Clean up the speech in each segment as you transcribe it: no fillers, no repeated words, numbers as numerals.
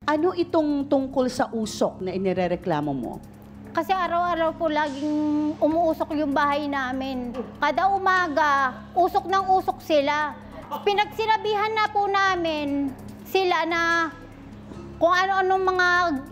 Ano itong tungkol sa usok na inirereklamo mo? Kasi araw-araw po laging umuusok yung bahay namin. Kada umaga, usok ng usok sila. Pinagsinabihan na po namin sila na kung ano-anong mga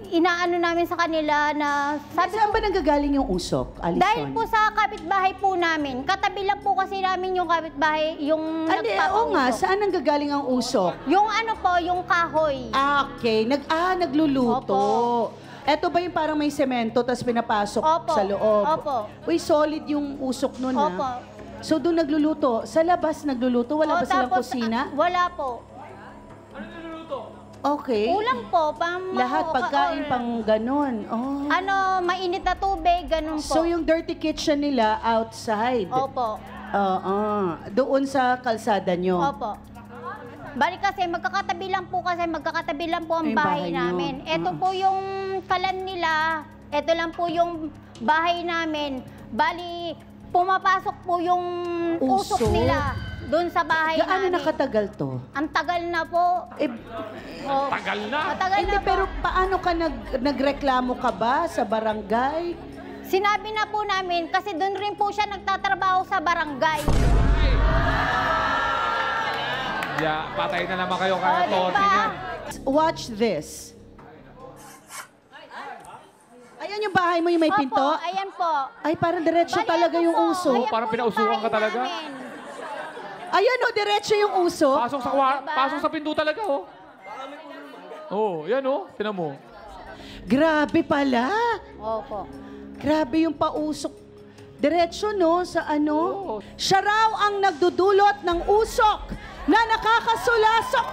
inaano namin sa kanila na... Saan ba nanggagaling yung usok, Alison? Dahil po sa kapitbahay po namin. Katabi lang po kasi namin yung kapitbahay, yung Oo nga, saan nanggagaling ang usok? Yung ano po, yung kahoy. Okay, nagluluto. Opo. Eto ba yung parang may semento tapos pinapasok Opo. sa loob? Opo. Uy, solid yung usok nun, Opo. ha? So, doon nagluluto. Sa labas nagluluto? Wala ba silang kusina? Wala po. Okay. Ulam po, Lahat, pagkain, pang ganon. Oh. Ano, mainit na tubig, ganun po. So, yung dirty kitchen nila outside? Opo. Oo. Doon sa kalsada nyo? Opo. Balik kasi, magkakatabi lang po ang Yung bahay bahay nyo. namin. Ito po yung kalan nila, ito lang po yung bahay namin. Bali, pumapasok po yung usok nila doon sa bahay Gaano namin. nakatagal to? Ang tagal na po. Oh, Tagal na. Matagal Hindi, na po. pero paano ka nagreklamo ka ba sa barangay? Sinabi na po namin, kasi doon rin po siya nagtatrabaho sa barangay. Yeah, patay na naman kayo kay Oh, Tony diba? niyan. Watch this. Ayan yung bahay mo, yung may pinto? Opo, ayan po. Ay, parang diretso Bali, talaga ito yung po, uso. ayan Parang po yung pinausukan ka bahay talaga. namin. Ayan o, diretso yung uso. Pasok sa pinto talaga, oh. Oh, yan, oh. Tinan mo. Grabe pala. Opo. Grabe yung pausok. Diretso, no, sa ano? Oo. Siya raw ang nagdudulot ng usok na nakakasulasok.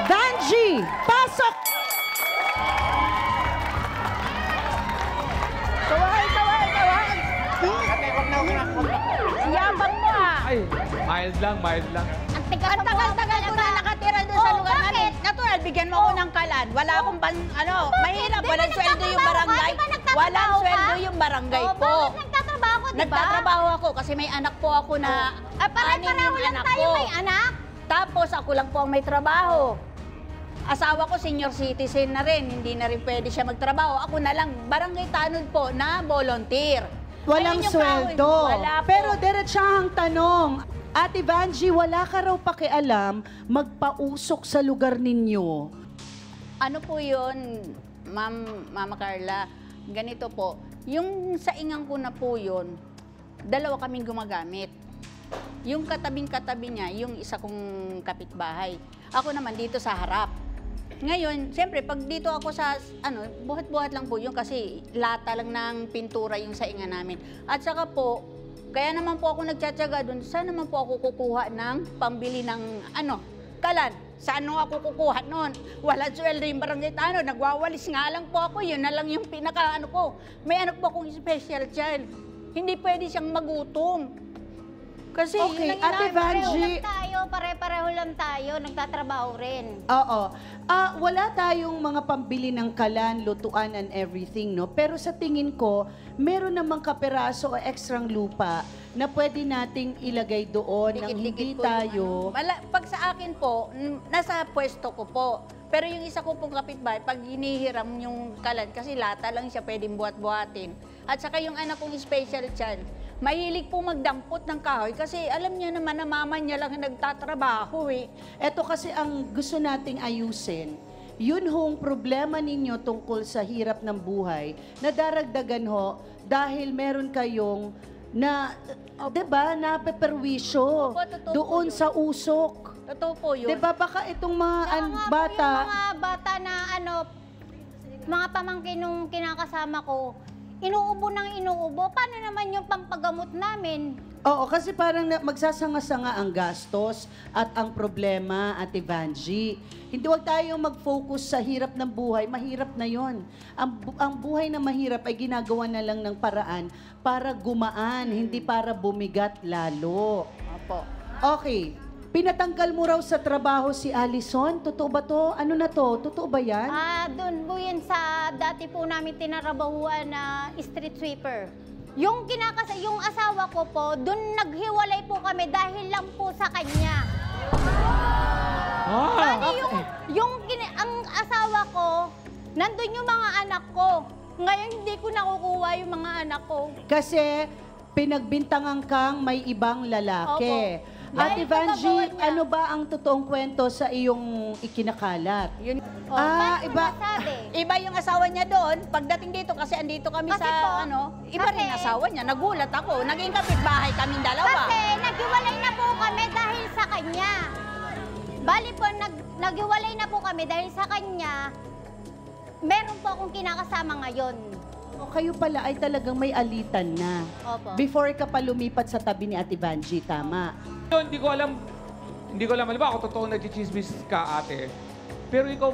Vanji, pasok! Yabang mo ah. Ay, mild lang. Ang tagal-tagal ko na nakatira doon sa lugar namin. Natural, bigyan mo ako ng kalan. Wala akong mahirap. Walang sweldo yung barangay. Walang sweldo yung barangay po. Bakit nagtatrabaho ko, diba? Nagtatrabaho ako kasi may anak po ako na anim Pareho yung lang anak tayo ko. may anak. Tapos ako lang po ang may trabaho. Asawa ko senior citizen na rin. Hindi na rin pwede siya magtrabaho. Ako na lang, barangay tanod po na volunteer. Walang Ayun yung sweldo. Wala po. Pero diretsahang tanong, Ate Vanji, wala ka raw pakialam magpausok sa lugar ninyo. Ano po yun, Mama Carla? Ganito po, yung sa ingang ko na po yun, dalawa kaming gumagamit. Yung katabing-katabi niya, yung isa kong kapitbahay. Ako naman dito sa harap. Ngayon, siyempre, pag dito ako sa, buhat-buhat lang po yun kasi lata lang ng pintura yung sa inga namin. At saka po, kaya naman po ako nagtsatsaga doon, saan naman po ako kukuha ng pambili ng, kalan. Saan ako kukuha noon? Walang sweldo yung barangay tanod. Nagwawalis nga lang po ako. Yun na lang yung pinaka ko. May anak po akong special child. Hindi pwede siyang magutom. Kasi Okay, yun ang Ate Vanji. Pare-pareho lang tayo, nagtatrabaho rin. Oo. Wala tayong mga pambili ng kalan, lutuan and everything, no? Pero sa tingin ko, meron namang kaperaso o ekstrang lupa na pwede nating ilagay doon nang hindi po tayo... pag sa akin po, nasa pwesto ko po. Pero yung isa ko pong kapitbahay, pag hinihiram yung kalan, kasi lata lang siya pwedeng buhat-buhatin. At saka yung anak kong special child, mahilig po magdampot ng kahoy kasi alam niya naman na mama niya lang nagtatrabaho eh. Eto kasi ang gusto nating ayusin. Yun hong problema ninyo tungkol sa hirap ng buhay na daragdagan ho dahil meron kayong na, 'di ba, napeperwisyo Opo, totoo doon po yun. sa usok. Totoo po yun. 'Di ba baka itong mga Kaya nga po bata yung mga bata na mga pamangkin nung kinakasama ko, inuubo ng inuubo. Paano naman yung pampagamot namin? Oo, kasi parang magsasanga-sanga ang gastos at ang problema, Ate Vanji. Hindi, wag tayong mag-focus sa hirap ng buhay. Mahirap na yon. Ang buhay na mahirap ay ginagawa na lang ng paraan para gumaan, hindi para bumigat lalo. Opo. Okay. Pinatanggal mo raw sa trabaho si Alison. Totoo ba to? Ano na to? Totoo ba yan? Doon po yun sa dati po namin tinarabahuan na street sweeper. Yung asawa ko po, doon naghiwalay po kami dahil lang po sa kanya. Bali ang asawa Nandun yung mga anak ko. Ngayon hindi ko nakukuha yung mga anak ko. Kasi pinagbintangan kang may ibang lalaki. Opo. Ate Dahil Vanji, paggawa niya. ano ba ang totoong kwento sa iyong ikinakalat? Yun. Bakit iba. nasabi? Iba yung asawa niya doon. Pagdating dito, kasi andito kami Kasi sa, po, iba rin kasi- asawa niya. Nagulat ako. Naging kapitbahay kaming dalawa. Kasi naghiwalay na po kami dahil sa kanya. Bali po, naghiwalay na po kami dahil sa kanya. Meron po akong kinakasama ngayon. O kayo pala ay talagang may alitan na. Opo. Before ka pa lumipat sa tabi ni Ate Vanji, tama? Yun, hindi ko alam, alam ako totoo nagchichismis ka, ate. Pero ikaw,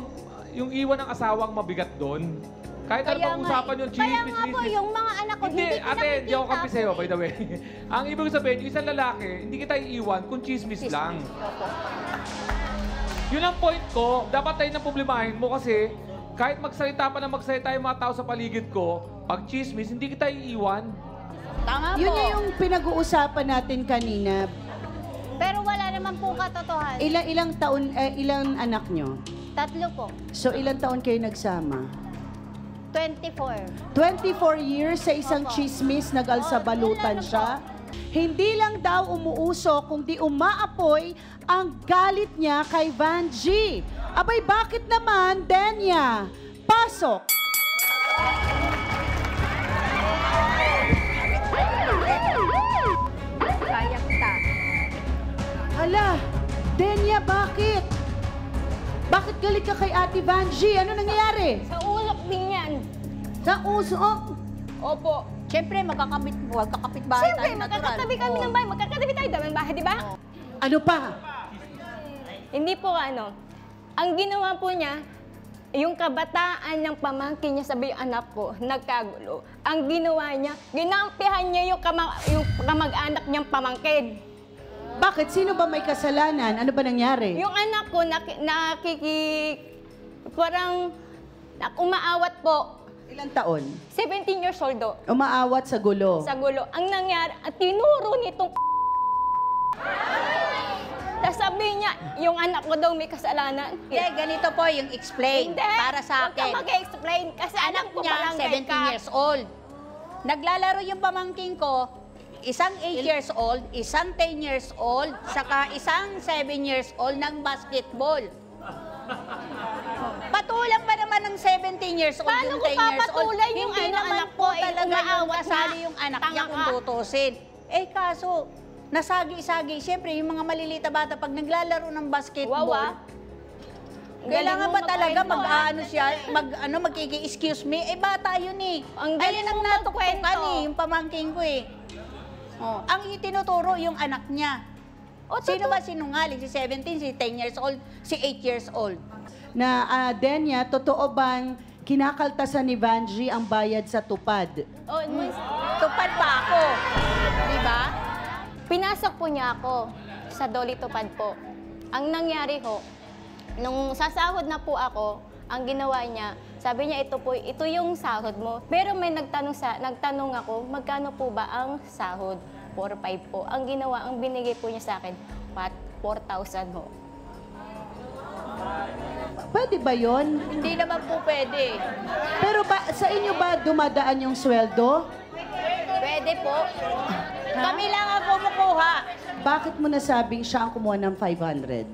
yung iwan ng asawang mabigat doon, kahit ano Kaya pang nga usapan eh. yung Kaya chismis, nga po, yung mga anak ko, Hindi, hindi ko ate, hindi ako kampi sa'yo, po by the way. Ang ibig sabihin, yung isang lalaki, hindi kita iiwan kung chismis lang. Opo. Yun ang point ko. Dapat tayo nang problemahin mo kasi kahit magsalita pa na magsalita yung mga tao sa paligid ko, pag chismis, hindi kita iiwan. Tama Yun po. yung pinag-uusapan natin kanina. Pero wala naman po katotohanan. Ilang taon, ilang anak nyo? 3 po. So ilang taon kayo nagsama? 24. 24 years sa isang Opo. chismis, nag-alsabalutan yun lang siya. Hindi lang daw umuusok, kundi umaapoy ang galit niya kay Vanji. Abay, bakit naman, Denya? Pasok! Kaya kita. Hala, Denya, bakit? Bakit galit ka kay Ate Vanji? Ano nangyayari? Sa ulap din yan. Sa usok? Opo. Siyempre, magkakapit bahay Siyempre, tayo natural. magkakatabi kami ng bahay. Magkakatabi tayo ng bahay, di ba? Ano pa? Hindi po ang ginawa po niya, yung kabataan ng pamangkin niya, sabi yung anak ko, nagkagulo. Ang ginawa niya, ginampihan niya yung kamag-anak niyang pamangkin. Bakit? Sino ba may kasalanan? Ano ba nangyari? Yung anak ko, parang umaawat po. Ilang taon? 17 years old do, Umaawat sa gulo. sa gulo. Ang nangyari, at tinuro nitong tapos sabi niya, yung anak ko daw may kasalanan. Hindi, ganito po yung explain Hindi. para sa Huwag ka akin. mag-explain kasi anak ko Niya, parang 17 years old. Naglalaro yung pamangking ko, isang 8 years old, isang 10 years old, saka isang 7 years old ng basketball. Patulang ba naman ng 17 years old Paano yung ko 10 years old? papatulan yung Hindi anak naman ko, po eh, talaga yung umaawat kasali na. yung anak Tanga niya kung ka. tutusin. Eh kaso, nasagi-sagi. Siyempre, yung mga maliliit na bata, pag naglalaro ng basketball, Wawa. kailangan Galing ba mo talaga magkwento, siya, magkiki-excuse me? Eh, bata yun eh. Ang galing Ayun ang mo natutukan magkwento. eh, yung pamangking ko eh. Oh, ang itinuturo yung anak niya. O, Sino ba sinungaling? Si 17, si 10 years old, si 8 years old. Na Denya, totoo bang kinakaltasan ni Vanji ang bayad sa tupad? Oh, Tupad pa ako. Di ba? pinasok po niya ako sa Dolly Tupad po. Ang nangyari ho, nung sasahod na po ako, ang ginawa niya, sabi niya, ito yung sahod mo. Pero may nagtanong ako, magkano po ba ang sahod? 4,500 po. Ang ginawa, ang binigay po niya sa akin, 4,000 ho. Pwede ba yon? Hindi naman po pwede. Pero ba, sa inyo ba dumadaan yung sweldo? Pwede po. Kami lang ang kumukuha. Bakit mo nasabing siya ang kumuha ng 500?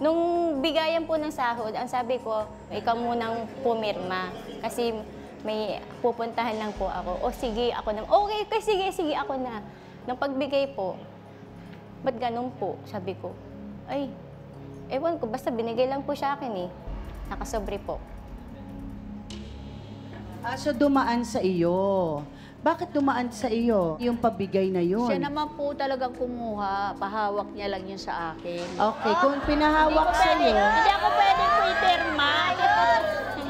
Nung bigayan po ng sahod, ang sabi ko, ikaw munang pumirma. Kasi may pupuntahan lang po ako. O sige, ako na. Okay, sige, ako na. Nung pagbigay po, ba't ganun po? Sabi ko, ay, ewan ko, basta binigay lang po siya akin eh. Nakasobre po. So dumaan sa iyo. Bakit dumaan sa iyo yung pabigay na yun? Siya naman po talagang kumuha. Pahawak niya lang yun sa akin. Okay, kung pinahawak sa iyo, Hindi ako pwedeng ipirma.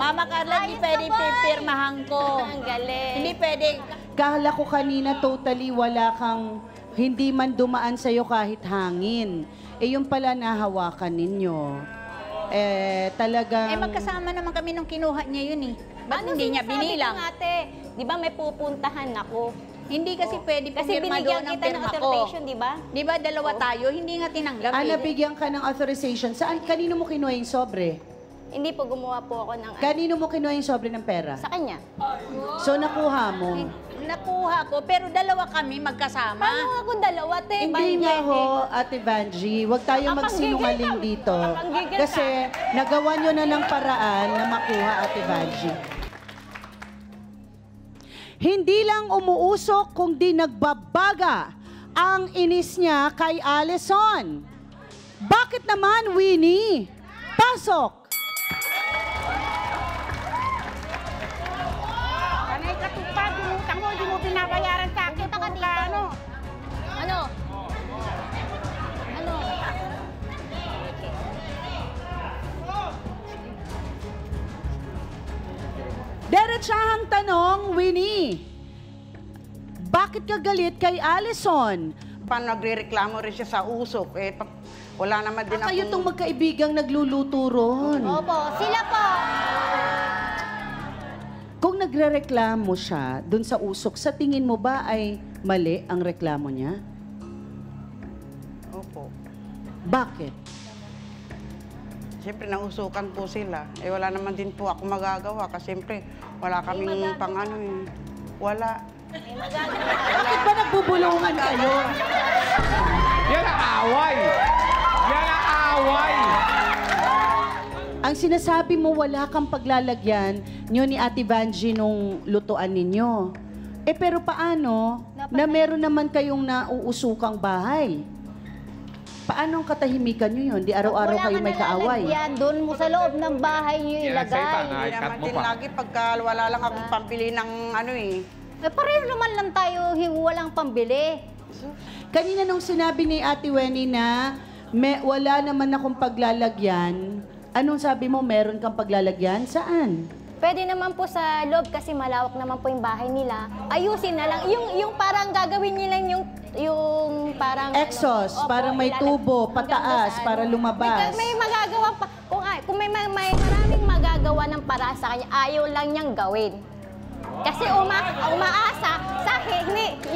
Mama Carla, hindi pwedeng pipirmahan ko. Ang galing. Hindi pwedeng. kala ko kanina totally wala kang hindi man dumaan sa iyo kahit hangin. Eh yung pala nahawakan ninyo. Talagang... Magkasama naman kami nung kinuha niya yun eh. Ba't Ano hindi niya sinasabi binilang? ko, ate? Di ba may pupuntahan ako? Hindi kasi pwede Kasi pumirma binigyan doon ang kita ng pirma ko. authorization, di ba? Di ba dalawa tayo? Hindi nga tinanggap eh. nabigyan ka ng authorization. Saan? Kanino mo kinuha yung sobre? hindi po gumawa po ako ng Kanino mo kinuha yung sobre ng pera? sa kanya. So, nakuha mo. Nakuha ko, pero dalawa kami magkasama. Paano ako dalawa, te? Hindi nga ho, Ate Vanjie. Huwag tayong magsinungaling dito. Kapanggigil ka. Kasi nagawa nyo na ng paraan na makuha, Ate Vanjie. Hindi lang umuusok kundi nagbabaga ang inis niya kay Allison. Bakit naman, Winnie? Pasok! Panay ka tupad, yung utang mo, hindi mo binabayaran sa akin. Punta ka dito. Ano? Ano? Ano? Diretsahang tanong, Winnie. Bakit ka galit kay Allison? Paano nagre-reklamo rin siya sa usok? Wala naman din Kayo itong magkaibigang nagluluto ron. Opo, sila po. Kung nagre-reklamo siya dun sa usok, sa tingin mo ba ay mali ang reklamo niya? Opo. Bakit? Siyempre, nausukan po sila. Wala naman din po ako magagawa kasi siyempre, wala kaming pang ano eh. Wala. Bakit ba nagbubulungan kayo? Yan ang away! Yan ang away! Ang sinasabi mo, wala kang paglalagyan nyo ni Ate Vanjie nung lutuan ninyo. Pero paano na meron naman kayong nauusukang bahay? Paano ang katahimikan nyo yun? Di araw-araw kayo may kaaway. Yan, doon mo sa loob ng bahay nyo Yan ang salita ilagay. na Hindi i-cut naman mo din pa. lagi pagka wala lang akong pambili ng ano eh. Pareho naman lang tayo, walang pambili. Kanina nung sinabi ni Ate Wenny na wala naman akong paglalagyan, anong sabi mo, meron kang paglalagyan? Saan? Pwede naman po sa loob kasi malawak naman po yung bahay nila. Ayusin na lang. Yung parang gagawin nila yung parang... Exhaust, Opo, parang may ilalagay tubo, hanggang pataas, doon sa para lumabas. May magagawa pa. Kung may maraming magagawa ng para sa kanya, ayaw lang niyang gawin. Kasi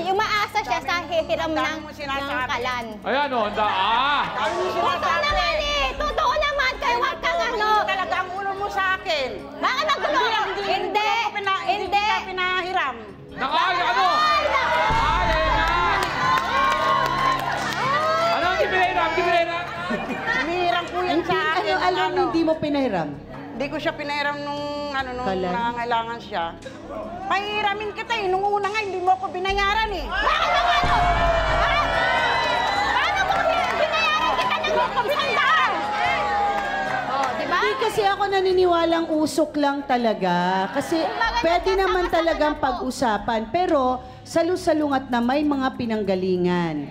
umaasa siya sa hihiram ng kalan. Ayan o, Totoo naman eh! Totoo naman! Kaya huwag kang ano! Talaga ang ulo mo sa akin. Bakit magulo? Hindi! Hindi ka pinahiram. Nakay, ano? Ay, ayun na! Ano ang gipinairam? Gipinairam? Hinihiram po yan sa akin. Alam mo, hindi mo pinahiram. Hindi ko siya pinahiram nung Kalan? nangangailangan siya. Pahiramin kita eh. Nung una nga, hindi mo ako binayaran eh. Bakit ano? Paano mo binayaran kita ng isang Oh, di ba? Hindi kasi ako naniniwalang usok lang talaga. Kasi pwede naman talagang pag-usapan. Pero salu-salungat na may mga pinanggalingan.